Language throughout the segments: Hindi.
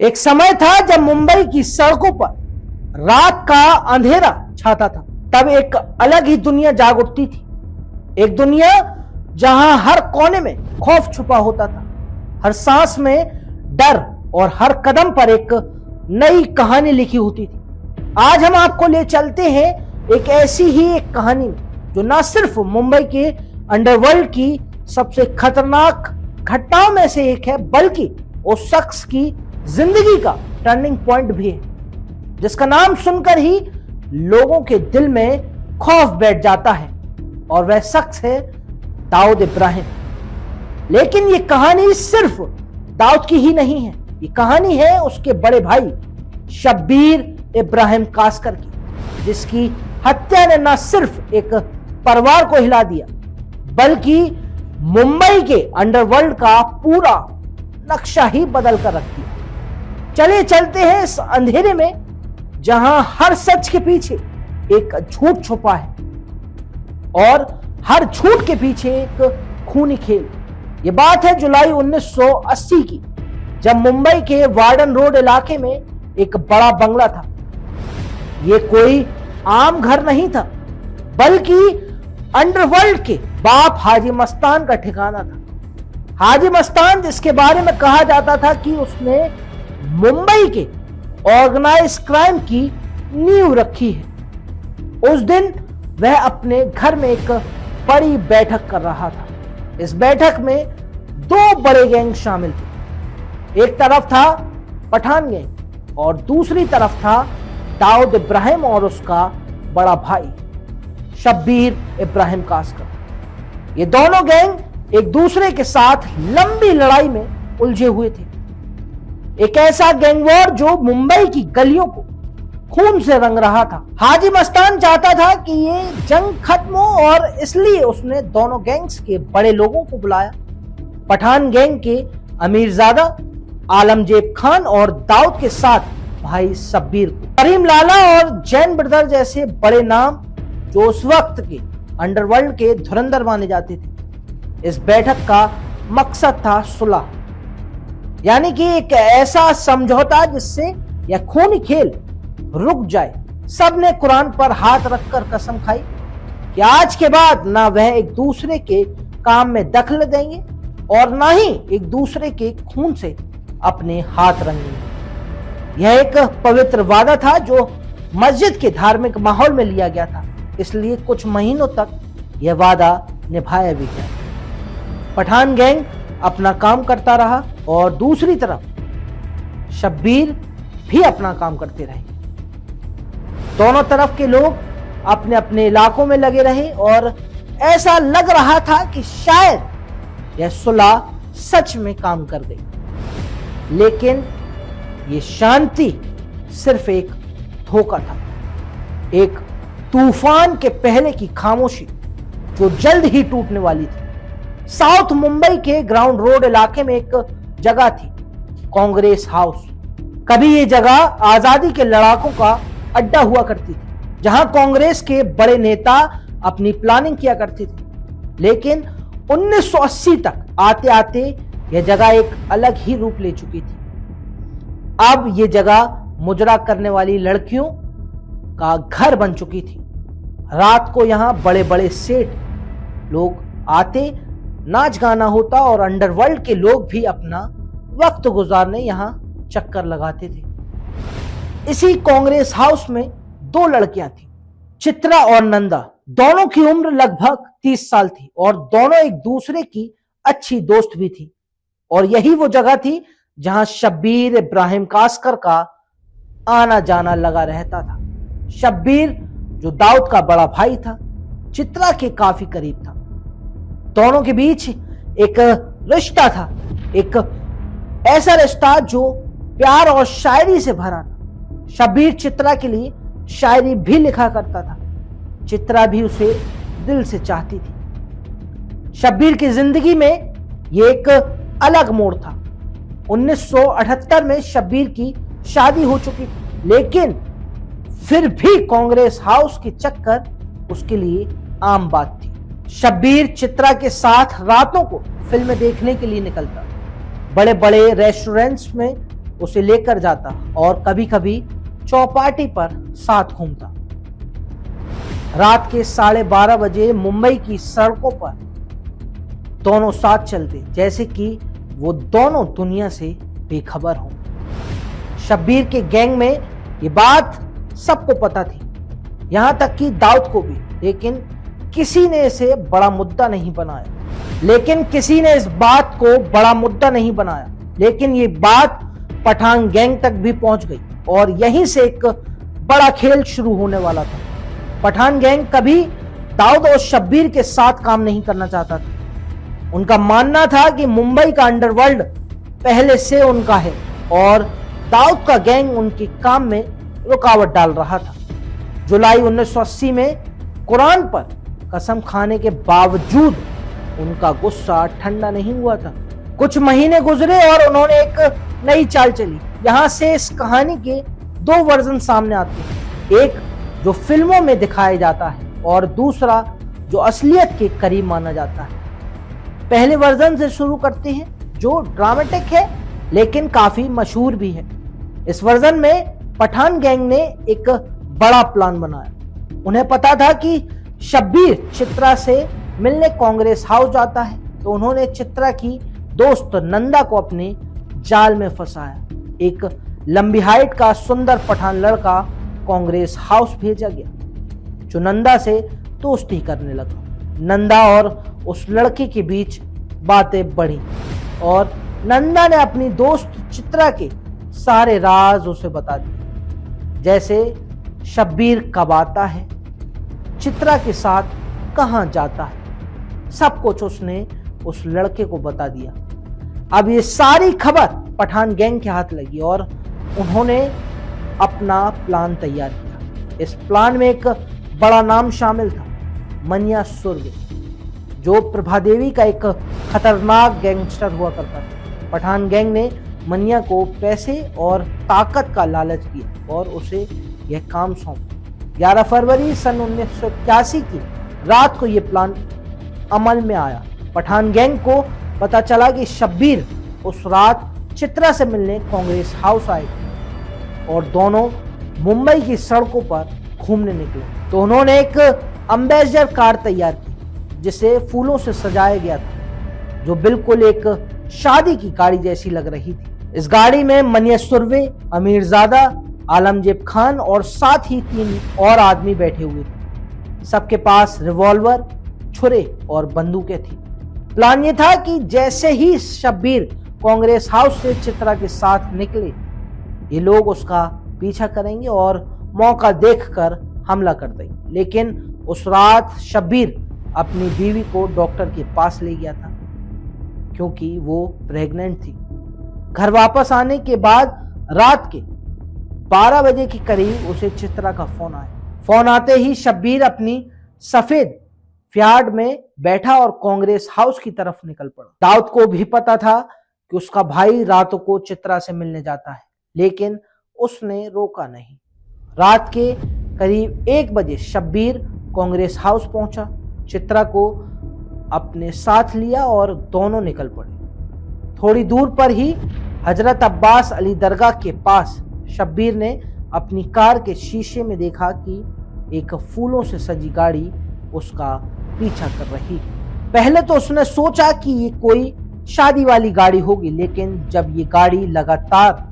एक समय था जब मुंबई की सड़कों पर रात का अंधेरा छाता था। तब एक अलग ही दुनिया जाग उठती थी। एक दुनिया जहां हर कोने में खौफ छुपा होता था, हर सांस में डर और हर कदम पर एक नई कहानी लिखी होती थी। आज हम आपको ले चलते हैं एक ऐसी ही एक कहानी में जो ना सिर्फ मुंबई के अंडरवर्ल्ड की सबसे खतरनाक घटनाओं में से एक है, बल्कि उस शख्स की जिंदगी का टर्निंग पॉइंट भी है, जिसका नाम सुनकर ही लोगों के दिल में खौफ बैठ जाता है, और वह शख्स है दाऊद इब्राहिम। लेकिन ये कहानी सिर्फ दाऊद की ही नहीं है, ये कहानी है उसके बड़े भाई शब्बीर इब्राहिम कासकर की, जिसकी हत्या ने न सिर्फ एक परिवार को हिला दिया, बल्कि मुंबई के अंडरवर्ल्ड का पूरा नक्शा ही बदल कर रख दिया। चलिए चलते हैं इस अंधेरे में जहां हर सच के पीछे एक झूठ छुपा है और हर झूठ के पीछे एक खूनी खेल। यह बात है जुलाई 1980 की, जब मुंबई के वार्डन रोड इलाके में एक बड़ा बंगला था। यह कोई आम घर नहीं था, बल्कि अंडरवर्ल्ड के बाप हाजी मस्तान का ठिकाना था। हाजी मस्तान, जिसके बारे में कहा जाता था कि उसने मुंबई के ऑर्गेनाइज क्राइम की नींव रखी है। उस दिन वह अपने घर में एक बड़ी बैठक कर रहा था। इस बैठक में दो बड़े गैंग शामिल थे। एक तरफ था पठान गैंग और दूसरी तरफ था दाऊद इब्राहिम और उसका बड़ा भाई शब्बीर इब्राहिम कासकर। ये दोनों गैंग एक दूसरे के साथ लंबी लड़ाई में उलझे हुए थे। एक ऐसा गैंग वॉर जो मुंबई की गलियों को खून से रंग रहा था। हाजी मस्तान चाहता था कि ये जंग खत्म हो, और इसलिए उसने दोनों गैंग्स के बड़े लोगों को बुलाया। पठान गैंग के अमीरजादा आलमजेब खान और दाऊद के साथ भाई शब्बीर को। करीम लाला और जैन ब्रदर जैसे बड़े नाम जो उस वक्त के अंडरवर्ल्ड के धुरंधर माने जाते थे। इस बैठक का मकसद था सुलह, यानी कि एक ऐसा समझौता जिससे यह खूनी खेल रुक जाए। सबने कुरान पर हाथ रखकर कसम खाई कि आज के बाद ना वह एक दूसरे के काम में दखल देंगे और ना ही एक दूसरे के खून से अपने हाथ रंगेंगे। यह एक पवित्र वादा था जो मस्जिद के धार्मिक माहौल में लिया गया था, इसलिए कुछ महीनों तक यह वादा निभाया भी गया। पठान गैंग अपना काम करता रहा और दूसरी तरफ शब्बीर भी अपना काम करते रहे। दोनों तरफ के लोग अपने अपने इलाकों में लगे रहे और ऐसा लग रहा था कि शायद यह सुलह सच में काम कर गई। लेकिन यह शांति सिर्फ एक धोखा था, एक तूफान के पहले की खामोशी जो जल्द ही टूटने वाली थी। साउथ मुंबई के ग्राउंड रोड इलाके में एक जगह थी, कांग्रेस हाउस। कभी ये जगह आजादी के लड़ाकों का अड्डा हुआ करती थी, जहां कांग्रेस के बड़े नेता अपनी प्लानिंग किया करते थे। लेकिन 1980 तक आते आते यह जगह एक अलग ही रूप ले चुकी थी। अब यह जगह मुजरा करने वाली लड़कियों का घर बन चुकी थी। रात को यहां बड़े बड़े सेठ लोग आते, नाच गाना होता और अंडरवर्ल्ड के लोग भी अपना वक्त गुजारने यहां चक्कर लगाते थे। इसी कांग्रेस हाउस में दो लड़कियां थीं, चित्रा और नंदा। दोनों की उम्र लगभग 30 साल थी और दोनों एक दूसरे की अच्छी दोस्त भी थी। और यही वो जगह थी जहां शब्बीर इब्राहिम कासकर का आना जाना लगा रहता था। शब्बीर, जो दाऊद का बड़ा भाई था, चित्रा के काफी करीब था। दोनों के बीच एक रिश्ता था, एक ऐसा रिश्ता जो प्यार और शायरी से भरा था। शब्बीर चित्रा के लिए शायरी भी लिखा करता था। चित्रा भी उसे दिल से चाहती थी। शब्बीर की जिंदगी में यह एक अलग मोड़ था। 1978 में शब्बीर की शादी हो चुकी थी, लेकिन फिर भी कांग्रेस हाउस के चक्कर उसके लिए आम बात थी। शब्बीर चित्रा के साथ रातों को फिल्में देखने के लिए निकलता, बड़े बड़े रेस्टोरेंट्स में उसे लेकर जाता और कभी कभी चौपाटी पर साथ घूमता। रात के 12:30 बजे मुंबई की सड़कों पर दोनों साथ चलते, जैसे कि वो दोनों दुनिया से बेखबर हों। शब्बीर के गैंग में ये बात सबको पता थी, यहां तक कि दाऊद को भी, लेकिन किसी ने इसे बड़ा मुद्दा नहीं बनाया। लेकिन ये बात पठान गैंग तक भी पहुंच गई और यहीं से एक बड़ा खेल शुरू होने वाला था। पठान गैंग कभी दाऊद और शब्बीर के साथ काम नहीं करना चाहता था। उनका मानना था कि मुंबई का अंडरवर्ल्ड पहले से उनका है और दाऊद का गैंग उनके काम में रुकावट डाल रहा था। जुलाई 1980 में कुरान पर कसम खाने के बावजूद उनका गुस्सा ठंडा नहीं हुआ था। कुछ महीने गुजरे और उन्होंने एक नई चाल चली। यहां से इस कहानी के 2 वर्जन सामने आते हैं, एक जो फिल्मों में दिखाया जाता है और दूसरा जो असलियत के करीब माना जाता है। पहले वर्जन से शुरू करते हैं, जो ड्रामेटिक है लेकिन काफी मशहूर भी है। इस वर्जन में पठान गैंग ने एक बड़ा प्लान बनाया। उन्हें पता था कि शब्बीर चित्रा से मिलने कांग्रेस हाउस जाता है, तो उन्होंने चित्रा की दोस्त नंदा को अपने जाल में फंसाया। एक लंबी हाइट का सुंदर पठान लड़का कांग्रेस हाउस भेजा गया, जो नंदा से दोस्ती करने लगा। नंदा और उस लड़के के बीच बातें बढ़ी और नंदा ने अपनी दोस्त चित्रा के सारे राज उसे बता दिए, जैसे शब्बीर कब आता है, चित्रा के साथ कहां जाता है, सब कुछ उसने उस लड़के को बता दिया। अब ये सारी खबर पठान गैंग के हाथ लगी और उन्होंने अपना प्लान तैयार किया। इस प्लान में एक बड़ा नाम शामिल था, मनिया सुर्वे, जो प्रभा देवी का एक खतरनाक गैंगस्टर हुआ करता था। पठान गैंग ने मनिया को पैसे और ताकत का लालच दिया और उसे यह काम सौंपा। 11 फरवरी सन 1981 की रात को यह प्लान अमल में आया। पठान गैंग को पता चला कि शब्बीर उस रात चित्रा से मिलने कांग्रेस हाउस आए और दोनों मुंबई की सड़कों पर घूमने निकले। तो उन्होंने एक एम्बेसडर कार तैयार की, जिसे फूलों से सजाया गया था, जो बिल्कुल एक शादी की गाड़ी जैसी लग रही थी। इस गाड़ी में मनिया सुर्वे, अमीरजादा, आलमगीर खान और साथ ही 3 और आदमी बैठे हुए थे। सबके पास रिवॉल्वर, छुरे और बंदूकें थी। प्लान ये था कि जैसे ही शब्बीर कांग्रेस हाउस से चित्रा के साथ निकले, ये लोग उसका पीछा करेंगे और मौका देखकर हमला कर देंगे। लेकिन उस रात शब्बीर अपनी बीवी को डॉक्टर के पास ले गया था, क्योंकि वो प्रेग्नेंट थी। घर वापस आने के बाद रात के 12 बजे के करीब उसे चित्रा का फोन आया। फोन आते ही शब्बीर अपनी सफेद फियाट में बैठा और कांग्रेस हाउस की तरफ निकल पड़ा। दाऊद को भी पता था कि उसका भाई रातों को चित्रा से मिलने जाता है, लेकिन उसने रोका नहीं। रात के करीब 1 बजे शब्बीर कांग्रेस हाउस पहुंचा, चित्रा को अपने साथ लिया और दोनों निकल पड़े। थोड़ी दूर पर ही हजरत अब्बास अली दरगाह के पास शब्बीर ने अपनी कार के शीशे में देखा कि एक फूलों से सजी गाड़ी उसका पीछा कर रही। पहले तो उसने सोचा कि ये कोई शादी वाली गाड़ी होगी, लेकिन जब ये गाड़ी लगातार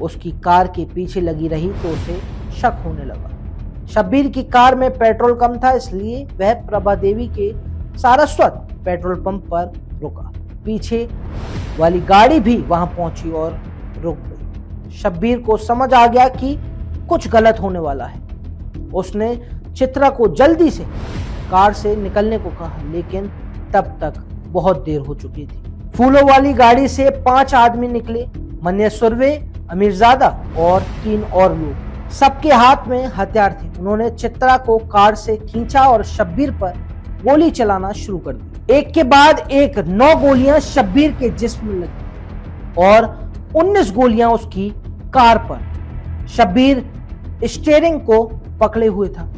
उसकी कार के पीछे लगी रही तो उसे शक होने लगा। शब्बीर की कार में पेट्रोल कम था, इसलिए वह प्रभा देवी के सारस्वत पेट्रोल पंप पर रुका। पीछे वाली गाड़ी भी वहां पहुंची और रुक गई। शब्बीर को समझ आ गया कि कुछ गलत होने वाला है। उसने चित्रा को जल्दी से कार से निकलने को कहा, लेकिन तब तक बहुत देर हो चुकी थी। फूलों वाली गाड़ी से 5 आदमी निकले, मनिया सुर्वे, अमीरजादा और 3 और लोग। सबके हाथ में हथियार थे। उन्होंने चित्रा को कार से खींचा और शब्बीर पर गोली चलाना शुरू कर दी। एक के बाद एक 9 गोलियां शब्बीर के जिस्म में लगी और 19 गोलियां उसकी कार पर। शब्बीर स्टीयरिंग को पकड़े हुए था,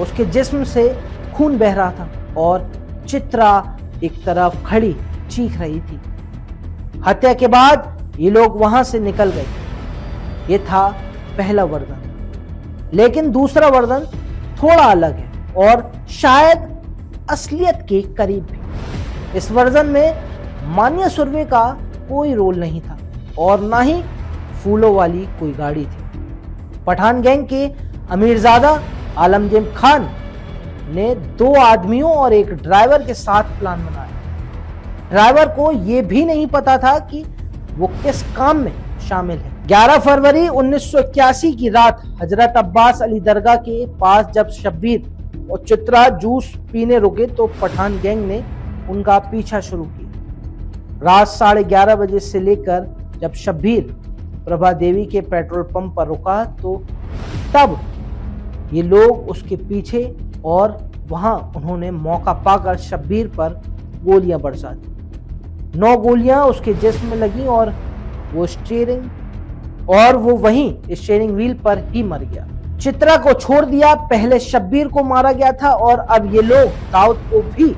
उसके जिस्म से खून बह रहा था और चित्रा एक तरफ खड़ी चीख रही थी। हत्या के बाद ये लोग वहां से निकल गए। ये था पहला वर्जन, लेकिन दूसरा वर्जन थोड़ा अलग है और शायद असलियत के करीब भी। इस वर्जन में मान्या सुरवे का कोई रोल नहीं था और ना ही फूलों वाली कोई गाड़ी थी। पठान गैंग के अमीरजादा आलमगीर खान ने 2 आदमियों और एक ड्राइवर के साथ प्लान बनाया। ड्राइवर को यह भी नहीं पता था कि वो किस काम में शामिल है। 11 फरवरी 1981 की रात हजरत अब्बास अली दरगाह के पास जब शब्बीर और चित्रा जूस पीने रुके तो पठान गैंग ने उनका पीछा शुरू किया। रात 11:30 बजे से लेकर जब शब्बीर प्रभा देवी के पेट्रोल पंप पर रुका तो तब ये लोग उसके पीछे और वहां उन्होंने मौका पाकर शब्बीर पर गोलियां बरसा दी। 9 गोलियां उसके जिस्म में लगी और वो वहीं स्टीयरिंग व्हील पर ही मर गया। चित्रा को छोड़ दिया। पहले शब्बीर को मारा गया था और अब ये लोग दाऊद को भी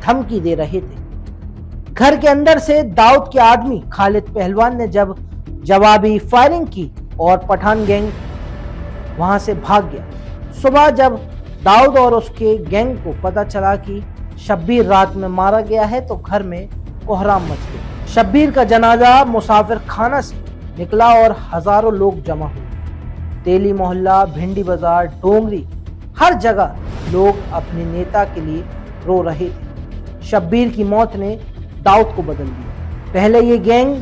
धमकी दे रहे थे। घर के अंदर से दाऊद के आदमी खालिद पहलवान ने जब जवाबी फायरिंग की और पठान गैंग वहां से भाग गया। सुबह जब दाऊद और उसके गैंग को पता चला कि शब्बीर रात में मारा गया है तो घर में कोहराम मच गया। शब्बीर का जनाजा मुसाफिर खाना से निकला और हजारों लोग जमा हुए। तेली मोहल्ला, भिंडी बाजार, डोंगरी, हर जगह लोग अपने नेता के लिए रो रहे थे। शब्बीर की मौत ने दाऊद को बदल दिया। पहले ये गैंग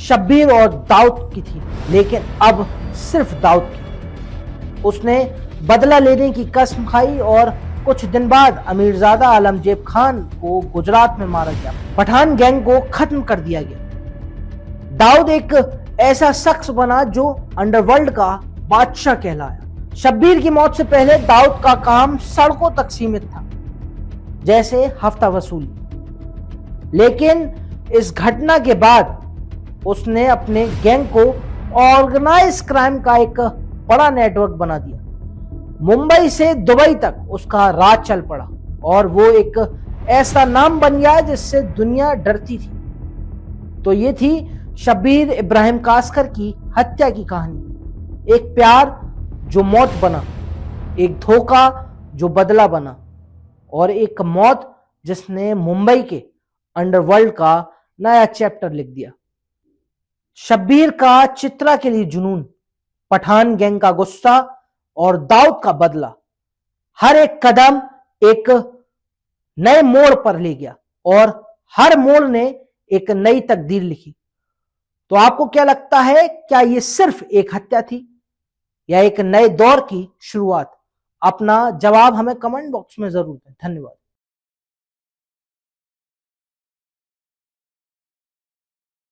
शब्बीर और दाऊद की थी, लेकिन अब सिर्फ दाऊद की। उसने बदला लेने की कसम खाई और कुछ दिन बाद अमीरजादा आलमगीर खान को गुजरात में मारा गया। पठान गैंग को खत्म कर दिया गया। दाऊद एक ऐसा शख्स बना जो अंडरवर्ल्ड का बादशाह कहलाया। शब्बीर की मौत से पहले दाऊद का काम सड़कों तक सीमित था, जैसे हफ्ता वसूली। लेकिन इस घटना के बाद उसने अपने गैंग को ऑर्गेनाइज क्राइम का एक बड़ा नेटवर्क बना दिया। मुंबई से दुबई तक उसका राज चल पड़ा और वो एक ऐसा नाम बन गया जिससे दुनिया डरती थी। तो ये थी शब्बीर इब्राहिम कासकर की हत्या की कहानी। एक प्यार जो मौत बना, एक धोखा जो बदला बना और एक मौत जिसने मुंबई के अंडरवर्ल्ड का नया चैप्टर लिख दिया। शब्बीर का चित्रा के लिए जुनून, पठान गैंग का गुस्सा और दाऊद का बदला, हर एक कदम एक नए मोड़ पर ले गया और हर मोड़ ने एक नई तकदीर लिखी। तो आपको क्या लगता है, क्या यह सिर्फ एक हत्या थी या एक नए दौर की शुरुआत? अपना जवाब हमें कमेंट बॉक्स में जरूर दें। धन्यवाद।